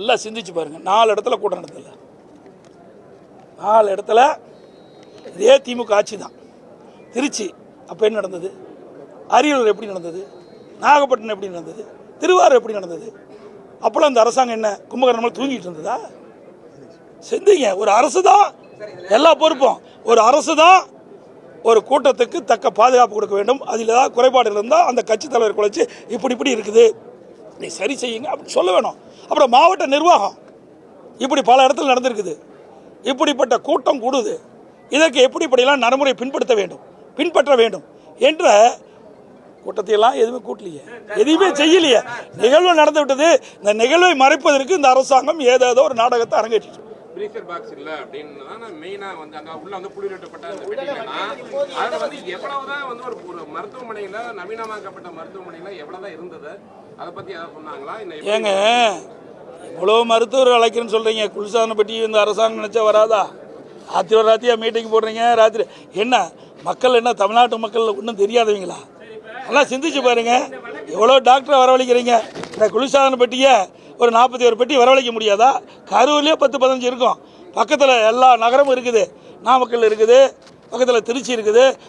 நல்லா சிந்திச்சு பாருங்கள். 4 இடத்துல கூட்டம் நடத்தல. 4 இடத்துல இதே திமுக ஆட்சி தான். திருச்சி அப்போ என்ன நடந்தது? அரியலூர் எப்படி நடந்தது? நாகப்பட்டினம் எப்படி நடந்தது? திருவாரூர் எப்படி நடந்தது? அப்போல்லாம் அந்த அரசாங்கம் என்ன கும்பகரணமாக தூங்கிட்டு இருந்ததா? செஞ்சீங்க. ஒரு அரசு தான் எல்லா பொறுப்பும். ஒரு அரசு தான் ஒரு கூட்டத்துக்கு தக்க பாதுகாப்பு கொடுக்க வேண்டும். அதில் ஏதாவது குறைபாடு இருந்தால் அந்த கட்சி தலைவர் குறைச்சி இப்படி இருக்குது, நீ சரி செய்யுங்க அப்படின்னு சொல்ல வேணும். அப்புறம் மாவட்ட நிர்வாகம் இப்படி பல இடத்துல நடந்திருக்குது. இப்படிப்பட்ட கூட்டம் கூடுது, இதற்கு எப்படிலாம் நடைமுறை பின்பற்ற வேண்டும் என்ற கூட்டத்தையெல்லாம் எதுவுமே கூட்டலையே, எதுவுமே செய்யலையே. நிகழ்வு நடந்து விட்டது. இந்த நிகழ்வை மறைப்பதற்கு இந்த அரசாங்கம் ஏதோ ஒரு நாடகத்தை அரங்கேற்றிட்டு பிரீசர் பாக்ஸ் இல்ல அப்படின்னு தான் மெயினா வந்து அங்க உள்ள வந்து புள்ளியிடப்பட்ட அந்த பெட்டினா அது வந்து எவ்வளவுதான் வந்து ஒரு மருத்துவமனையில நவீனமாக்கப்பட்ட மருத்துவமனையில எவ்வளவுதான் இருந்தது, அதை பத்தி ஏதாவது சொன்னாங்களா? ஏங்க இவ்வளோ மருத்துவர் அழைக்கிறேன்னு சொல்றீங்க, குளிர்சாதன பெட்டி இந்த அரசாங்கம் நினைச்சா வராதா? ராத்திரியா மீட்டிங் போடுறீங்க. ராத்திரி என்ன மக்கள் என்ன தமிழ்நாட்டு மக்கள் ஒன்றும் தெரியாதவங்களா? நல்லா சிந்திச்சு பாருங்க. எவ்வளோ டாக்டரை வரவழைக்கிறீங்க. இந்த குளிர்சாதன பெட்டியை ஒரு 41 பெட்டி வரவழைக்க முடியாதா? கரூர்லேயே 10-15 இருக்கும். பக்கத்தில் எல்லா நகரமும் இருக்குது. நாமக்கல் இருக்குது, பக்கத்தில் திருச்சி இருக்குது,